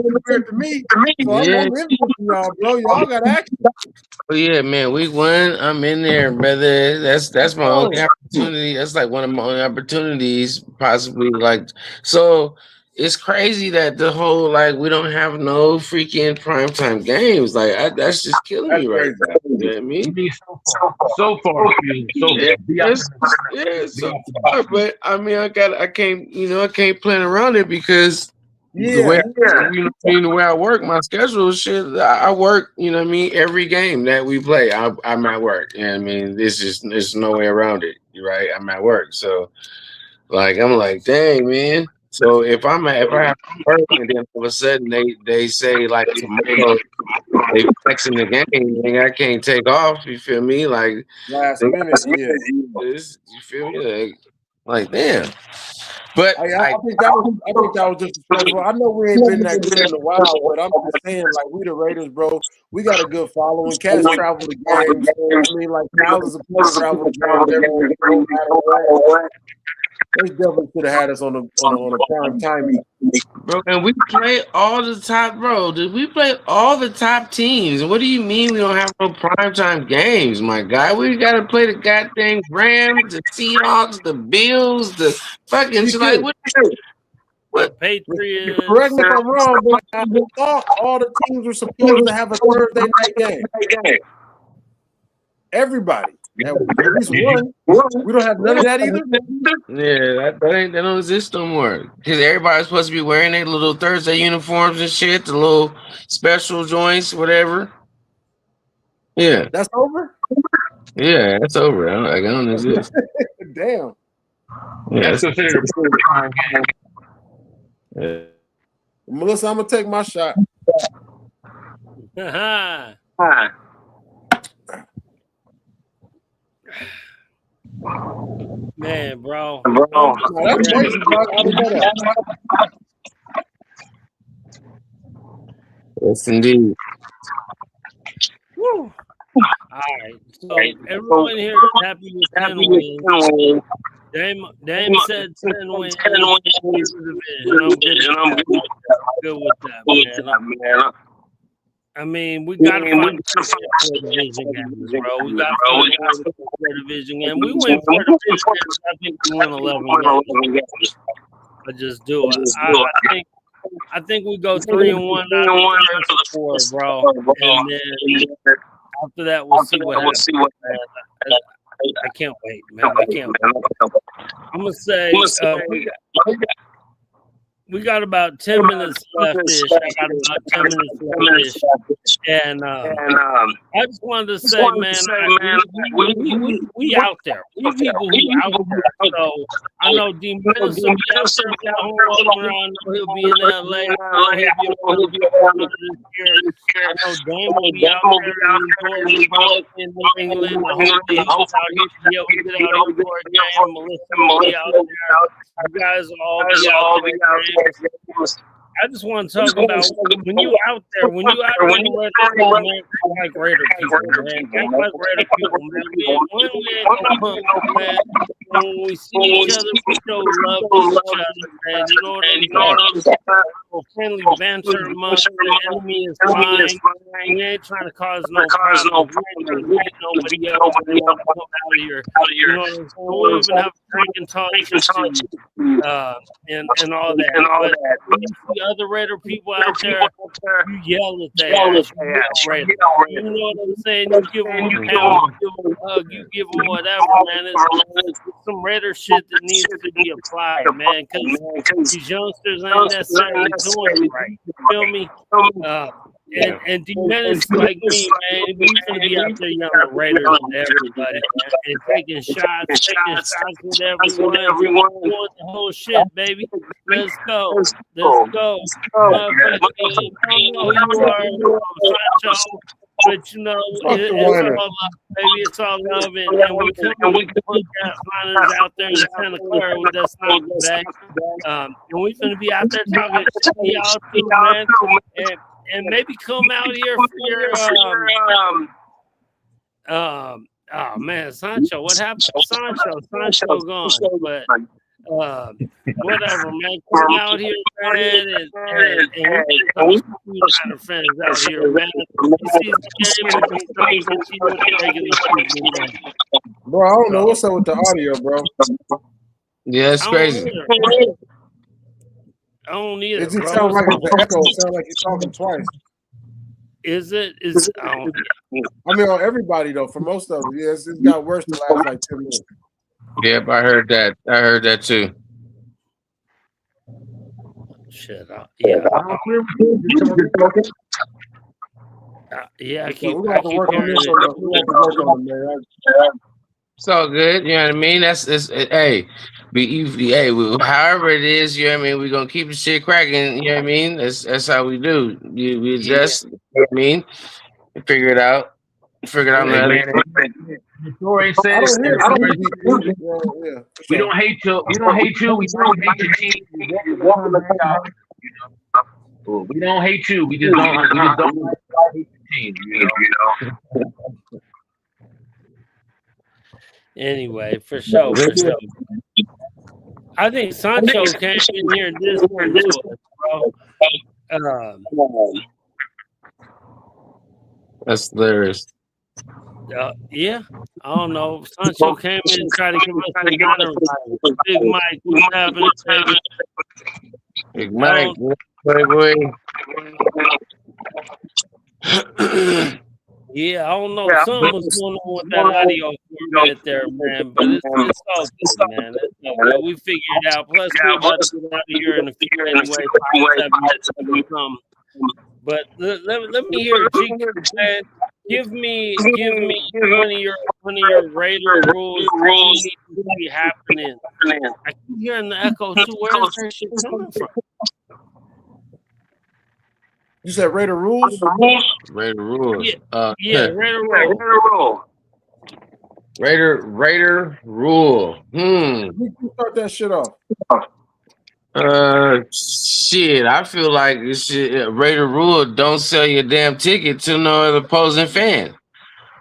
Compared to me, so I'm envious of y'all, bro. Y'all got action. Oh yeah, man. Week 1, I'm in there, brother. That's my only opportunity. That's like one of my only opportunities, possibly. Like, so it's crazy that the whole we don't have no freaking primetime games. Like, that's just killing me right now. You know what I mean? So far, so far. But I mean, I can't plan around it because. The way I work, my schedule shit. I work, you know what I mean. Every game that we play, I'm at work. You know what I mean. There's no way around it. You're right. I'm at work, so I'm like, dang, man. So if I have to work, and then all of a sudden they say tomorrow they flexing the game, and I can't take off. You feel me? Like last minute, you feel me? Like damn. But I think that was disrespectful. I know we ain't been that good in a while, but I'm just saying, we the Raiders, bro. We got a good following. Cats travel to games. I mean, thousands of people travel to games every week. No matter what. They definitely should have had us on a prime time. Bro, and we play all the top, bro. We play all the top teams. What do you mean we don't have no primetime games, my guy? We got to play the goddamn Rams, the Seahawks, the Bills, the fucking what? Patriots. Correct me if I'm wrong, but I thought all the teams were supposed to have a Thursday night game. Everybody. At least one. We don't have none of that either. Yeah, that don't exist no more. Because everybody's supposed to be wearing their little Thursday uniforms and shit, the little special joints, whatever. Yeah, that's over. Yeah, that's over. I don't exist. Damn. Yeah, that's considered a prime game. Yeah. Melissa, I'm gonna take my shot. Man, bro. That's crazy, bro. I didn't know that. Yes, indeed. Woo. All right. So everyone here is happy with 10 wins. Dame said 10 wins. I'm good with that, man. I mean, we got to fight for the division games, bro. We got to fight for the division game. We win 4 division games. I think we win 11 games. I just do it. I think we go 3-1 out of the first 4, bro. And then after that, we'll see what happens. I can't wait, man. I can't wait. I'm going to say we got about 10 minutes left-ish. I got about 10 minutes left-ish. And I just wanted to say, man, we out there. We people who out there. So I know D. Mills will be out there. I know he'll be in L.A. He'll be around this year. I know Dame will be out there in New England. Hopefully he's out here to be able to get out here for a game. Melissa will be out there. You guys will all be out there. I just want to talk about when you out there, when you out there, like Raider people, man. Act like Raider people, man. When we see each other, we show love to each other, man. You know what I'm saying? friendly banter amongst the enemy is fine. We ain't trying to cause no problems. We ain't trying to beat nobody up. They want to come out of here. You know what I'm saying? We'll even have a drinking talk and all that. But when you see other Raider people out there, you yell at their ass. You yell Raider. You know what I'm saying? You give them a pound, you give them a hug, you give them whatever, man. It's some Raider shit that needs to be applied, man, because these youngsters ain't necessarily doing it right. You feel me? And D-Menace like me, man, we gonna be out there yelling Raiders with everybody, man, and taking shots with everyone, doing the whole shit, baby. Let's go. Motherfucker, I don't know who you are, Sancho, but you know, it's all love, baby. It's all love, and we can put liners out there in Santa Clara with that song today. And we gonna be out there talking to y'all too, man. And maybe come out here for your oh man, Sancho. What happened to Sancho gone, but whatever, man. Come out here, man, and we kind of friends out here, man. Bro, I don't know what's up with the audio, bro. Yeah, it's crazy. I don't either. It just sounds like it's an echo. It sounds like you're talking twice. Is it? I mean, on everybody though. For most of them, yes, it's got worse the last like 10 minutes. Yep, I heard that too. Shit. Yeah. I keep. We have to work on this. It's all good, you know what I mean? However it is, you know what I mean? We're gonna keep the shit cracking, you know what I mean? That's how we do. We adjust, you know what I mean? Figure it out. Man. Story says we don't hate you. We don't hate you. We don't hate your team. We don't hate you. We just don't hate your team. You know. Anyway, for sure. I think Sancho came in here and did something to us, bro. That's hilarious. Yeah, I don't know. Sancho came in and tried to give us some honor. Big Mike, what's happening, baby? Big Mike, boy. Yeah, I don't know. Something was going on with that audio format there, man. But it's all good, man. We figured it out. Plus, we're about to get out of here in a few anyway. But let me hear GQ, man. Give me one of your Raider rules need to be happening. I keep hearing the echo too. Where is that shit coming from? You said Raider rules? Raider rules. Yeah, Raider rule. Raider rule. You start that shit off. Shit. I feel like this shit. Raider rule. Don't sell your damn ticket to no other opposing fan.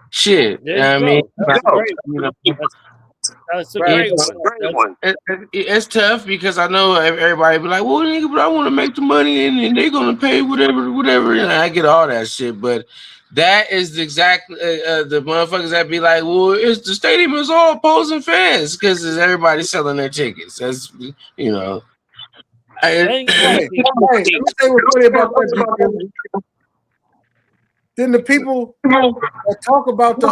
Shit. I mean, that's a great one. It's tough because I know everybody be like, well, nigga, but I want to make the money and they're gonna pay whatever. And I get all that shit, but that is exactly the motherfuckers that be like, well, it's the stadium is all opposing fans because everybody selling their tickets. That's you know. Let me say what's funny about that. Then the people that talk about the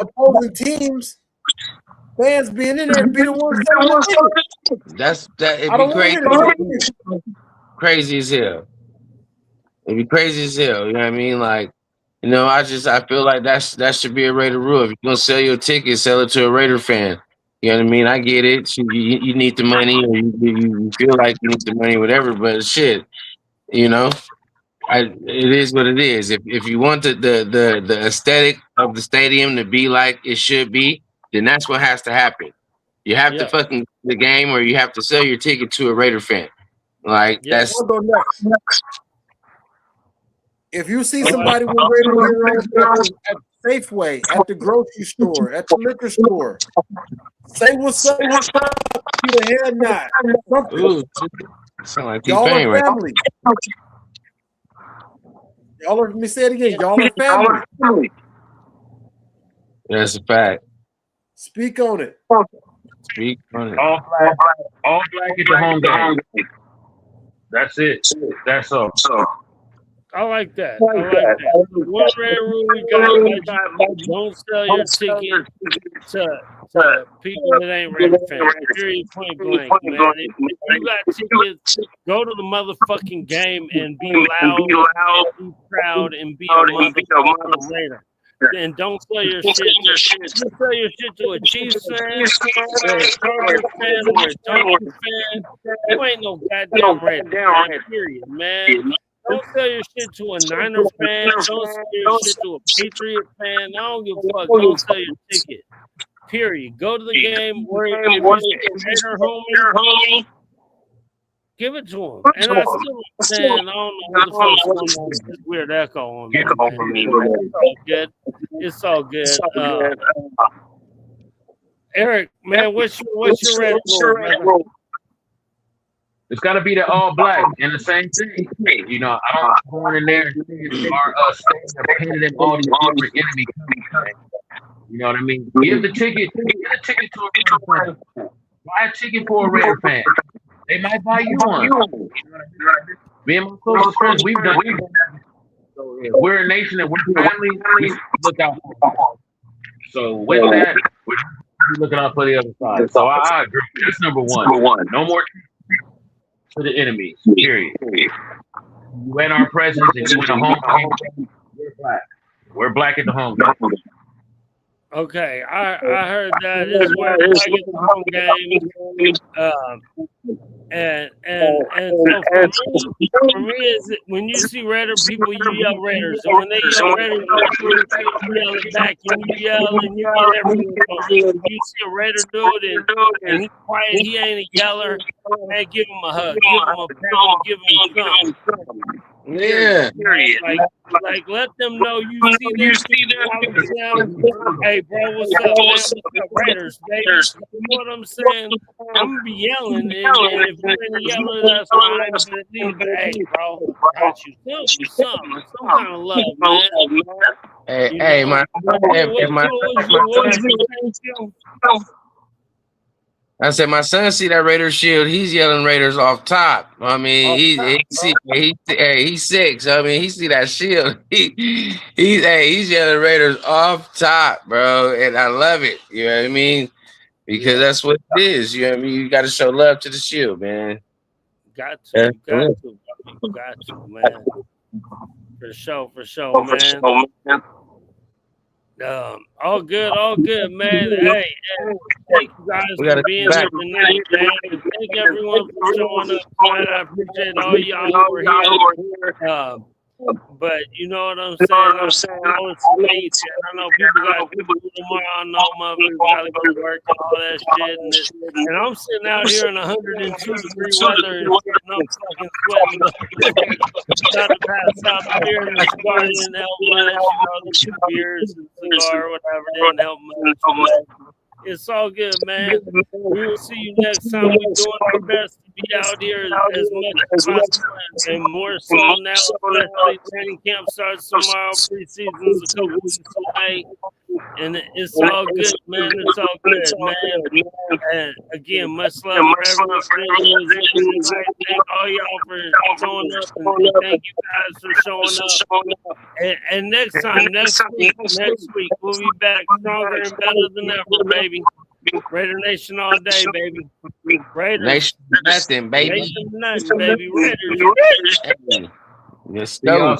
opposing teams. Fans being in there be the ones it'd be crazy. Crazy as hell. It'd be crazy as hell. You know what I mean? Like, you know, I feel like that should be a Raider rule. If you're gonna sell your ticket, sell it to a Raider fan. You know what I mean? I get it. You need the money, or you feel like you need the money, whatever. But shit, you know, it is what it is. If you want the aesthetic of the stadium to be like it should be, then that's what has to happen. You have to fucking the game, or you have to sell your ticket to a Raider fan. Like that's. If you see somebody with Raider at Safeway, at the grocery store, at the liquor store, say what's up. Get a head nod. Sound like Y'all T-Pain are right? family. Y'all are. Let me say it again. Y'all are family. That's a fact. Speak on it. Speak on it. All black at the home game. That's it. That's all. I like that. I like that. One red rule we got: don't sell your ticket to people that ain't Raider fans. Period. Point blank, man. If you got tickets, go to the motherfucking game and be loud, and be proud, and be a motherfucking Raider. And don't sell your shit. You sell your shit to a Chiefs fan, or a Chargers fan, or a Dolphins fan. You ain't no goddamn Raider. Period, man. Don't sell your shit to a Niner fan. Don't sell your shit to a Patriot fan. I don't give a fuck. Don't sell your ticket. Period. Go to the game. If you see a Raider homie, give it to him. And I still saying, I don't know what the fuck's going on with this weird echo on me. It's all good. It's all good. Eric, man, what's your red rule? It's got to be the all black and the same thing. You know, I don't go in there and are painted in all these different enemy colors. You know what I mean? Give the ticket to a Raider fan. Buy a ticket for a Raider fan. They might buy you one. Me and my closest friends, we've done it. So if we're a nation and we're family, look out for them. So with that, we're looking out for the other side. So I agree. That's number one. No more to the enemies. Period. You in our presence and you in the home game, we're black. We're black at the home game. Okay, I heard that. It's where I get the home game. And so for me is when you see Raider people, you yell Raiders, and when they yell Raiders, you yell it back, and you yell and you get everything. If you see a Raider dude and he's quiet, he ain't a yeller, man, give him a hug, give him a pound, give him something. Yeah. Like let them know you see them. Hey, bro, what's up, man? What's up, Raiders, baby? You know what I'm saying? I'm gonna be yelling, and if you're in the yeller, that's fine. But hey, bro, got you some kind of love, man. Hey, I said my son see that Raiders shield. He's yelling Raiders off top. I mean, he's 6. I mean, he see that shield. He's yelling Raiders off top, bro, and I love it. You know what I mean? Because that's what it is. You know what I mean? You got to show love to the shield, man. Got to, man. For sure, man. All good, man. Hey, thank you guys for being here tonight, man. And thank everyone for showing up. I appreciate all y'all who are here. But you know what I'm saying? I know it's late. I know people got people tomorrow. I know motherfuckers gotta go to work and all that shit. And I'm sitting out here in 102-degree weather and I'm fucking sweating. Got to pass out here in the cigar didn't help much. The 2 beers and cigar or whatever didn't help much. It's all good, man. We will see you next time. We're doing our best to be out here as much as possible and more so now, especially training camp starts tomorrow, preseason's a couple weeks away. And it's all good, man. It's all good, man. And again, much love for everyone. Thank all y'all for showing up, and thank you guys for showing up. And next week, we'll be back stronger and better than ever, baby. Raider Nation all day, baby. Raiders. Nation nothing, baby. Nation nothing, baby. Raiders. Yes, go.